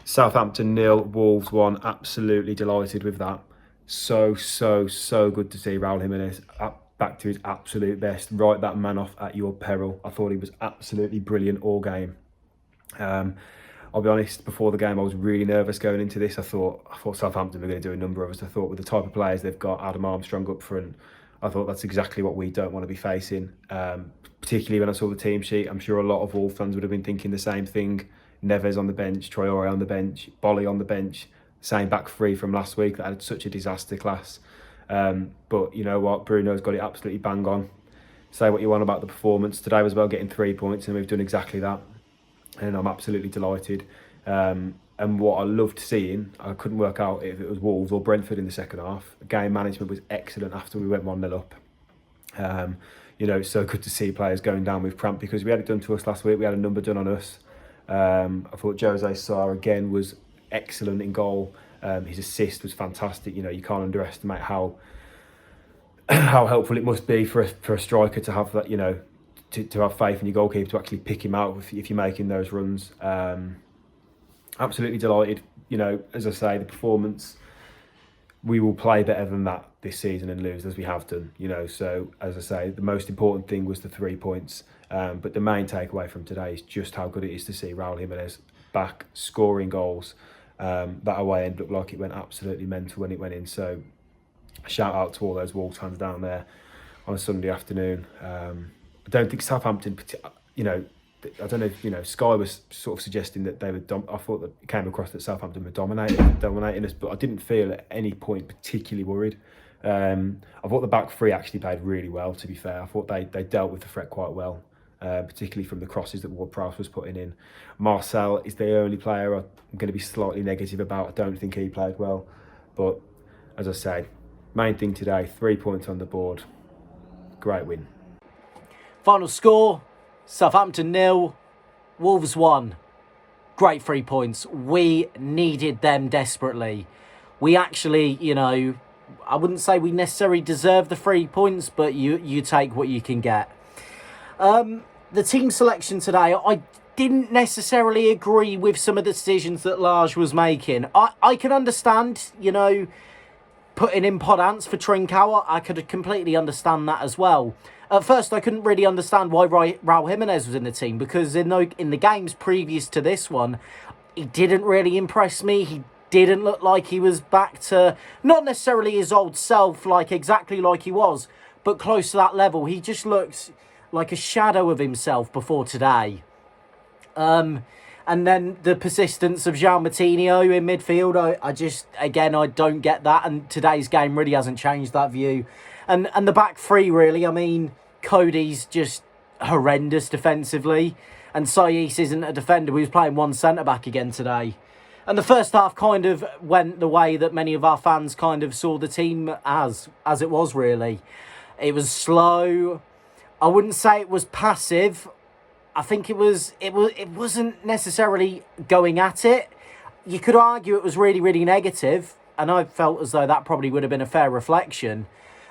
Southampton 0, Wolves 1. Absolutely delighted with that. So good to see Raul Jimenez back to his absolute best. Write that man off at your peril. I thought he was absolutely brilliant all game. I'll be honest, before the game I was really nervous going into this. I thought Southampton were going to do a number of us. I thought with the type of players they've got, Adam Armstrong up front, I thought that's exactly what we don't want to be facing. Particularly when I saw the team sheet, I'm sure a lot of Wolves fans would have been thinking the same thing. Neves on the bench, Traore on the bench, Bolly on the bench, same back three from last week that had such a disaster class. But you know what, Bruno's got it absolutely bang on. Say what you want about the performance. Today was about getting 3 points and we've done exactly that. And I'm absolutely delighted. And what I loved seeing, I couldn't work out if it was Wolves or Brentford in the second half. Game management was excellent after we went 1-0 up. It's so good to see players going down with cramp because we had it done to us last week. We had a number done on us. I thought Jose Sarr again was excellent in goal. His assist was fantastic. You can't underestimate how helpful it must be for a striker to have that. To have faith in your goalkeeper to actually pick him out if you're making those runs. Absolutely delighted. As I say, the performance, we will play better than that this season and lose as we have done. So as I say, the most important thing was the 3 points. But the main takeaway from today is just how good it is to see Raul Jimenez back scoring goals. That away end looked like it went absolutely mental when it went in. So shout out to all those Wolves fans down there on a Sunday afternoon. I don't think Southampton, I don't know if, Sky was sort of suggesting that they were, I thought that it came across that Southampton were dominating us, but I didn't feel at any point particularly worried. I thought the back three actually played really well, to be fair. I thought they dealt with the threat quite well, particularly from the crosses that Ward-Prowse was putting in. Marcel is the only player I'm going to be slightly negative about. I don't think he played well. But as I say, main thing today, 3 points on the board. Great win. Final score, Southampton 0, Wolves 1. Great 3 points. We needed them desperately. We actually, I wouldn't say we necessarily deserve the 3 points, but you take what you can get. The team selection today, I didn't necessarily agree with some of the decisions that Lage was making. I can understand, putting in Podence for Trincao. I could completely understand that as well. At first, I couldn't really understand why Raul Jimenez was in the team because in the games previous to this one, he didn't really impress me. He didn't look like he was back to, not necessarily his old self, exactly like he was, but close to that level. He just looked like a shadow of himself before today. And then the persistence of João Moutinho in midfield, I don't get that. And today's game really hasn't changed that view. And the back three, really, I mean, Cody's just horrendous defensively. And Saiss isn't a defender. We was playing one centre-back again today. And the first half kind of went the way that many of our fans kind of saw the team as it was, really. It was slow. I wouldn't say it was passive. I think it wasn't necessarily going at it. You could argue it was really, really negative, and I felt as though that probably would have been a fair reflection.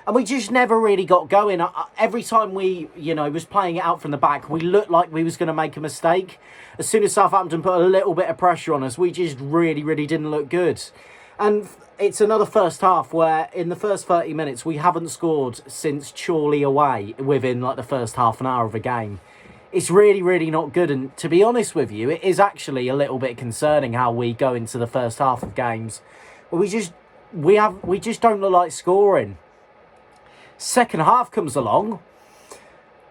And we just never really got going. Every time we, was playing it out from the back, we looked like we was going to make a mistake. As soon as Southampton put a little bit of pressure on us, we just really, really didn't look good. And it's another first half where in the first 30 minutes, we haven't scored since Chorley away within the first half an hour of a game. It's really, really not good. And to be honest with you, it is actually a little bit concerning how we go into the first half of games. We just don't look like scoring. Second half comes along.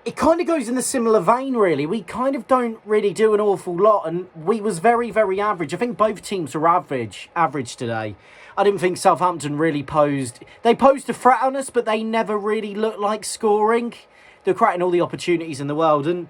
It kind of goes in a similar vein, really. We kind of don't really do an awful lot, and we was very, very average. I think both teams were average today. I didn't think Southampton really posed. They posed a threat on us, but they never really looked like scoring. They're creating all the opportunities in the world, and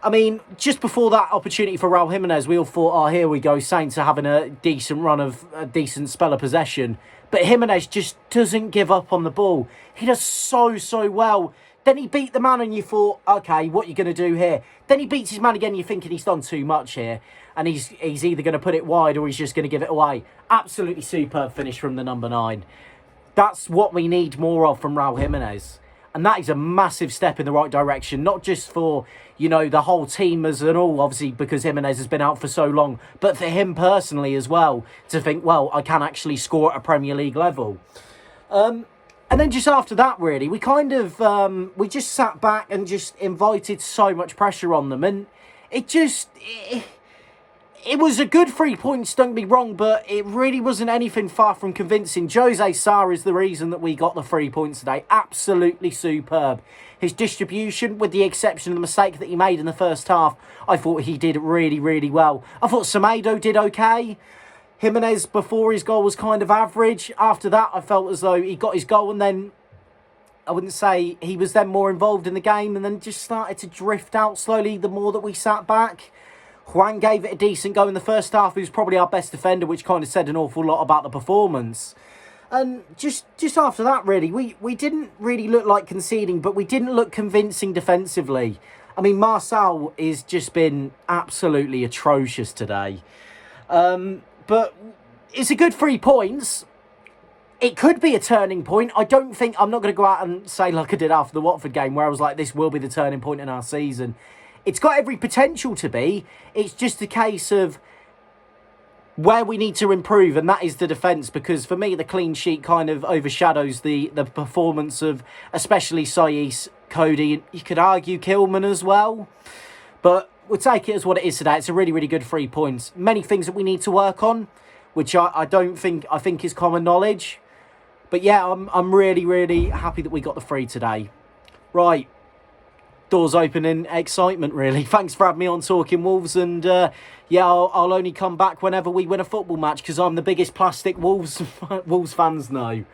I mean, just before that opportunity for Raul Jimenez, we all thought, here we go, Saints are having a decent run of a decent spell of possession. But Jimenez just doesn't give up on the ball. He does so well. Then he beat the man and you thought, okay, what are you going to do here? Then he beats his man again, you're thinking he's done too much here. And he's either going to put it wide or he's just going to give it away. Absolutely superb finish from the number 9. That's what we need more of from Raul Jimenez. And that is a massive step in the right direction, not just for, the whole team as and all, obviously, because Jimenez has been out for so long, but for him personally as well, to think, well, I can actually score at a Premier League level. And then just after that, really, we kind of, we just sat back and just invited so much pressure on them. And it was a good 3 points, don't get me wrong, but it really wasn't anything far from convincing. Jose Sarr is the reason that we got the 3 points today. Absolutely superb. His distribution, with the exception of the mistake that he made in the first half, I thought he did really, really well. I thought Semedo did okay. Jimenez, before his goal, was kind of average. After that, I felt as though he got his goal and then, I wouldn't say he was then more involved in the game and then just started to drift out slowly the more that we sat back. Juan gave it a decent go in the first half. He was probably our best defender, which kind of said an awful lot about the performance. And just after that, really, we didn't really look like conceding, but we didn't look convincing defensively. I mean, Marcel has just been absolutely atrocious today. But it's a good 3 points. It could be a turning point. I'm not going to go out and say like I did after the Watford game, where I was like, this will be the turning point in our season. It's got every potential to be. It's just a case of where we need to improve, and that is the defence, because for me, the clean sheet kind of overshadows the performance of especially Saiss, Cody, and you could argue Kilman as well. But we'll take it as what it is today. It's a really, really good 3 points. Many things that we need to work on, which I think is common knowledge. But yeah, I'm really, really happy that we got the 3 today. Right. Doors open in excitement, really. Thanks for having me on Talking Wolves, and I'll only come back whenever we win a football match, because I'm the biggest plastic Wolves fans now.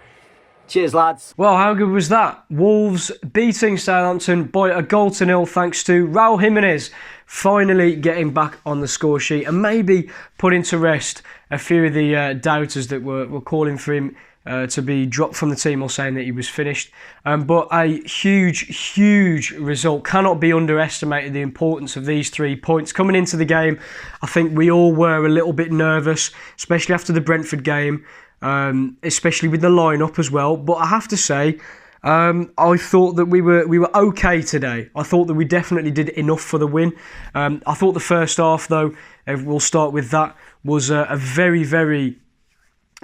Cheers, lads. Well, how good was that? Wolves beating Southampton by a 1-0 thanks to Raul Jimenez finally getting back on the score sheet and maybe putting to rest a few of the doubters that were calling for him to be dropped from the team or saying that he was finished. But a huge result. Cannot be underestimated, the importance of these 3 points. Coming into the game, I think we all were a little bit nervous, especially after the Brentford game, especially with the lineup as well. But I have to say, I thought that we were okay today. I thought that we definitely did enough for the win. I thought the first half, though, we'll start with that, was a very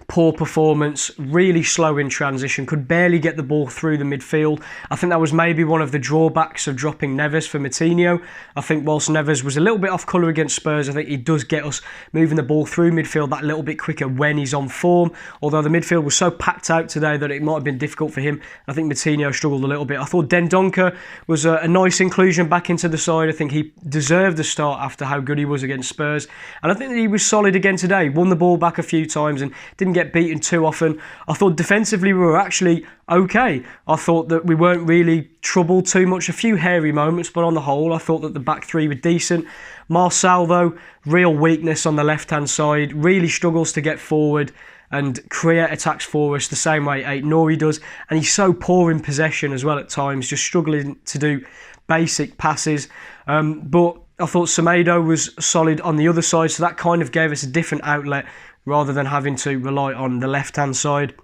poor performance, really slow in transition, could barely get the ball through the midfield. I think that was maybe one of the drawbacks of dropping Neves for Moutinho. I think whilst Neves was a little bit off colour against Spurs, I think he does get us moving the ball through midfield that little bit quicker when he's on form, although the midfield was so packed out today that it might have been difficult for him. I think Moutinho struggled a little bit. I thought Dendoncker was a nice inclusion back into the side. I think he deserved the start after how good he was against Spurs, and I think that he was solid again today. Won the ball back a few times and didn't get beaten too often. I thought defensively we were actually okay. I thought that we weren't really troubled too much. A few hairy moments, but on the whole, I thought that the back three were decent. Marcel, though, real weakness on the left-hand side. Really struggles to get forward and create attacks for us the same way Aït-Nouri does. And he's so poor in possession as well at times, just struggling to do basic passes. But I thought Semedo was solid on the other side, so that kind of gave us a different outlet rather than having to rely on the left-hand side.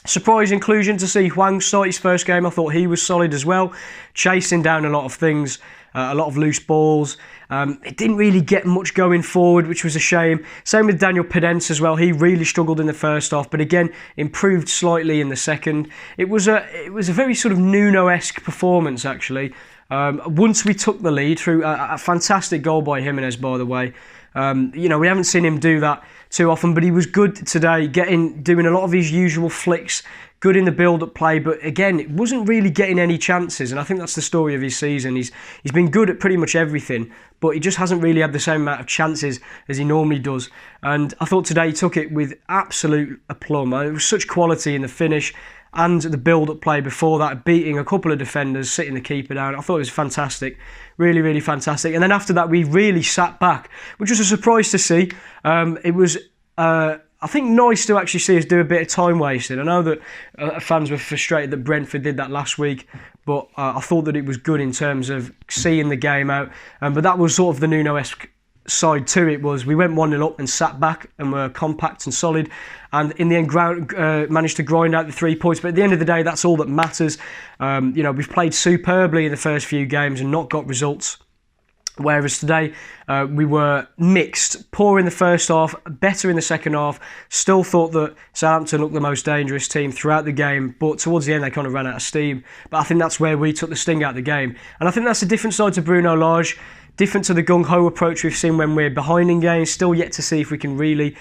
Surprise inclusion to see Hwang start his first game. I thought he was solid as well, chasing down a lot of things, a lot of loose balls. It didn't really get much going forward, which was a shame. Same with Daniel Pedence as well. He really struggled in the first half, but again, improved slightly in the second. It was a very sort of Nuno-esque performance, actually. Once we took the lead through a fantastic goal by Jimenez, by the way. We haven't seen him do that too often, but he was good today, doing a lot of his usual flicks, good in the build-up play, but again, it wasn't really getting any chances, and I think that's the story of his season. He's been good at pretty much everything, but he just hasn't really had the same amount of chances as he normally does, and I thought today he took it with absolute aplomb. It was such quality in the finish and the build-up play before that, beating a couple of defenders, sitting the keeper down. I thought it was fantastic. Really, really fantastic. And then after that, we really sat back, which was a surprise to see. It was, I think, nice to actually see us do a bit of time wasting. I know that fans were frustrated that Brentford did that last week, but I thought that it was good in terms of seeing the game out. But that was sort of the Nuno-esque side to it was we went 1-0 up and sat back and were compact and solid, and in the end managed to grind out the 3 points. But at the end of the day, that's all that matters. We've played superbly in the first few games and not got results. Whereas today we were mixed, poor in the first half, better in the second half. Still thought that Southampton looked the most dangerous team throughout the game, but towards the end they kind of ran out of steam. But I think that's where we took the sting out of the game. And I think that's a different side to Bruno Lage, different to the gung-ho approach we've seen when we're behind in games. Still yet to see if we can really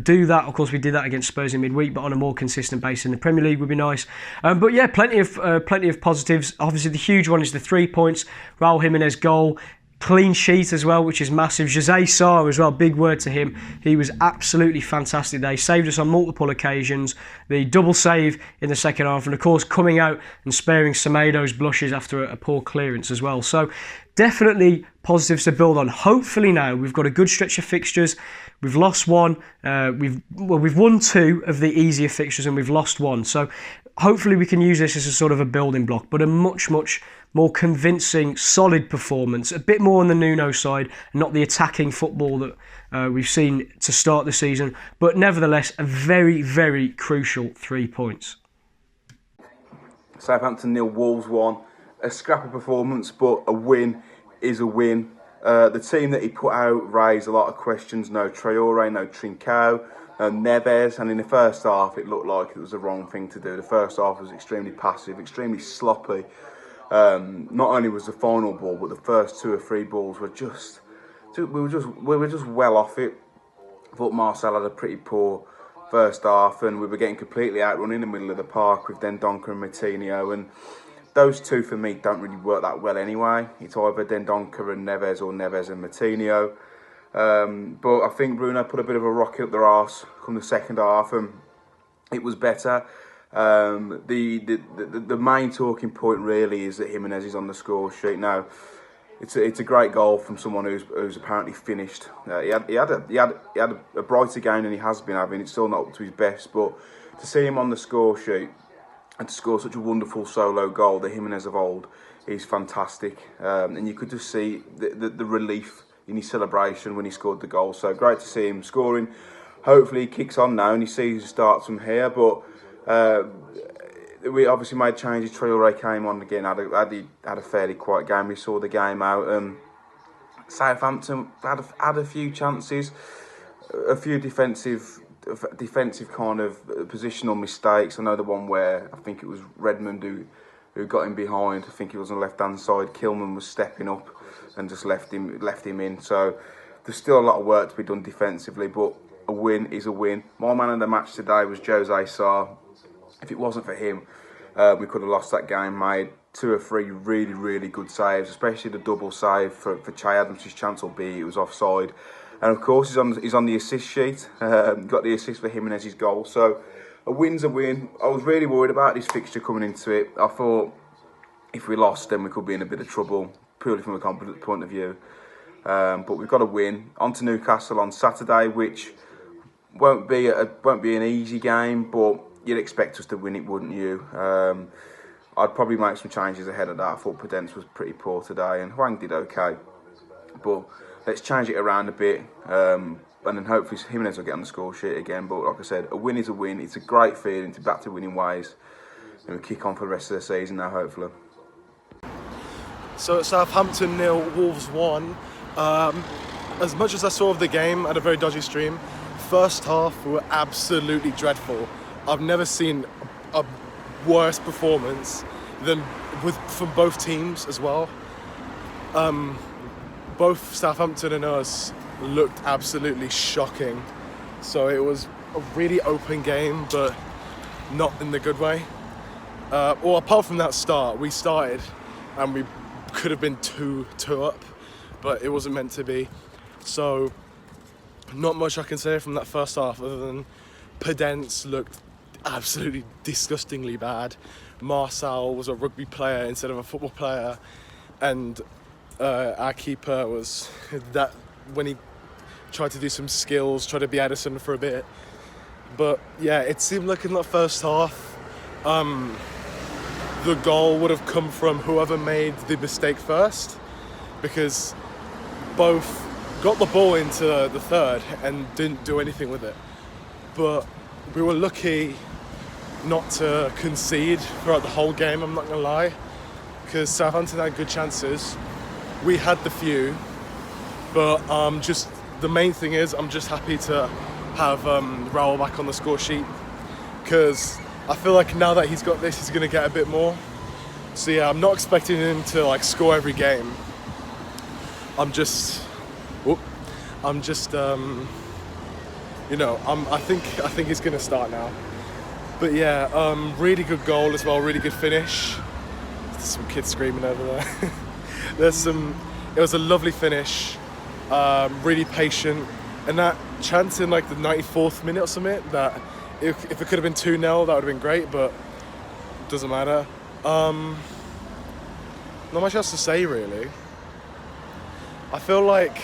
do that. Of course, we did that against Spurs in midweek, but on a more consistent basis in the Premier League would be nice. But yeah, plenty of positives. Obviously, the huge one is the 3 points. Raul Jimenez goal. Clean sheet as well, which is massive. Jose Sarr as well, big word to him. He was absolutely fantastic. They saved us on multiple occasions. The double save in the second half, and of course coming out and sparing Semedo's blushes after a poor clearance as well. So definitely positives to build on. Hopefully now we've got a good stretch of fixtures. We've lost one. We've won 2 of the easier fixtures and we've lost 1. So hopefully we can use this as a sort of a building block, but a much more convincing, solid performance. A bit more on the Nuno side, not the attacking football that we've seen to start the season. But nevertheless, a very, very crucial 3 points. Southampton 0, Wolves 1. A scrappy performance, but a win is a win. The team that he put out raised a lot of questions. No Traore, no Trincao, no Neves. And in the first half, it looked like it was the wrong thing to do. The first half was extremely passive, extremely sloppy. Not only was the final ball, but the first 2 or 3 balls were we were just well off it. I thought Marcel had a pretty poor first half, and we were getting completely outrun in the middle of the park with Dendoncker and Moutinho, and those 2 for me don't really work that well anyway. It's either Dendoncker and Neves or Neves and Moutinho. But I think Bruno put a bit of a rocket up their arse come the second half, and it was better. The main talking point really is that Jimenez is on the score sheet now. It's a great goal from someone who's apparently finished. He had a brighter game than he has been having. It's still not up to his best, but to see him on the score sheet and to score such a wonderful solo goal, the Jimenez of old, is fantastic. And you could just see the relief in his celebration when he scored the goal. So great to see him scoring. Hopefully he kicks on now and he sees he starts from here, but. We obviously made changes. Traore came on again, had a fairly quiet game. We saw the game out. Southampton had a few chances, a few defensive kind of positional mistakes. I know the one where I think it was Redmond who got him behind. I think he was on the left hand side. Kilman was stepping up and just left him in. So there's still a lot of work to be done defensively, but a win is a win. My man of the match today was Jose Sarr. If it wasn't for him, we could have lost that game. Made 2 or 3 really, really good saves, especially the double save for Che Adams. His chance will be it was offside, and of course he's on the assist sheet. Got the assist for him and his goal. So a win's a win. I was really worried about this fixture coming into it. I thought if we lost, then we could be in a bit of trouble, purely from a confidence point of view. But we've got to win. On to Newcastle on Saturday, which won't be an easy game, but you'd expect us to win it, wouldn't you? I'd probably make some changes ahead of that. I thought Prudence was pretty poor today, and Hwang did okay. But let's change it around a bit, and then hopefully Jimenez will get on the score sheet again. But like I said, a win is a win. It's a great feeling to be back to winning ways, and we kick on for the rest of the season now, hopefully. So Southampton 0, Wolves 1. As much as I saw of the game, I had a very dodgy stream. First half were absolutely dreadful. I've never seen a worse performance from both teams as well. Both Southampton and us looked absolutely shocking. So it was a really open game, but not in the good way. Or apart from that start, we started and we could have been 2-2 up, but it wasn't meant to be. So not much I can say from that first half other than Prudence looked absolutely disgustingly bad. Marcel was a rugby player instead of a football player, and our keeper was that when he tried to do some skills, tried to be Edison for a bit. But yeah, it seemed like in that first half, the goal would have come from whoever made the mistake first, because both got the ball into the third and didn't do anything with it. But we were lucky not to concede throughout the whole game, I'm not gonna lie, because Southampton had good chances. We had the few, but just the main thing is I'm just happy to have Raul back on the score sheet, because I feel like now that he's got this, he's gonna get a bit more. So yeah, I'm not expecting him to like score every game. I think he's gonna start now. But yeah, really good goal as well, really good finish. There's some kids screaming over there. It was a lovely finish, really patient. And that chance in like the 94th minute or something, that if it could have been 2-0, that would have been great, but it doesn't matter. Not much else to say really. I feel like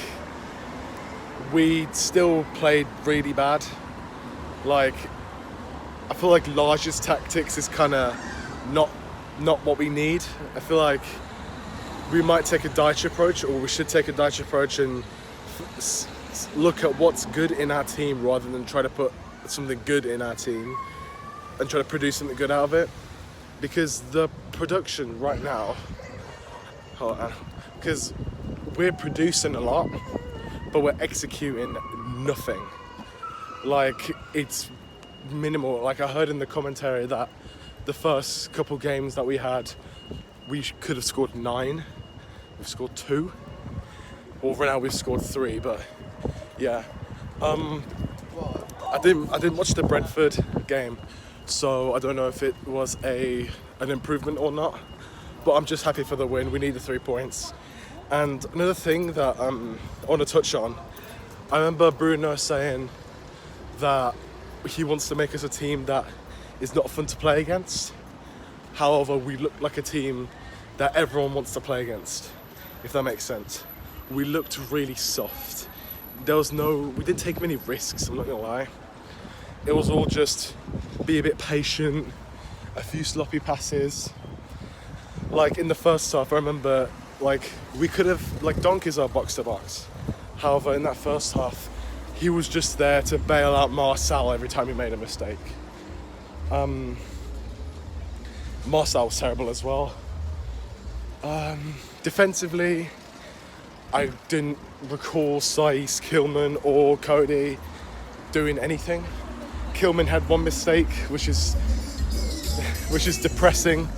we still played really bad. Like, I feel like Large's tactics is kind of not what we need. I feel like we might take a Dyche approach, or we should take a Dyche approach and look at what's good in our team rather than try to put something good in our team and try to produce something good out of it. Because the production right now, because we're producing a lot, but we're executing nothing. Like, it's minimal. Like, I heard in the commentary that the first couple games that we had, we could have scored 9. We've scored 2. Well, right now we've scored 3, but yeah. I didn't watch the Brentford game, so I don't know if it was an improvement or not. But I'm just happy for the win. We need the 3 points. And another thing that I want to touch on, I remember Bruno saying that he wants to make us a team that is not fun to play against. However, we look like a team that everyone wants to play against, if that makes sense. We looked really soft. We didn't take many risks, I'm not gonna lie. It was all just be a bit patient, a few sloppy passes. Like in the first half, I remember, like, we could have, like, Donk is our box to box. However, in that first half, he was just there to bail out Marcel every time he made a mistake. Marcel was terrible as well. Defensively, I didn't recall Saiss, Kilman or Cody doing anything. Kilman had one mistake, which is depressing,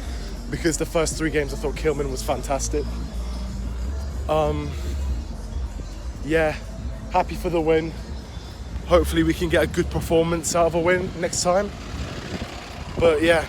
because the first 3 games I thought Kilman was fantastic. Yeah, happy for the win. Hopefully we can get a good performance out of a win next time. But yeah.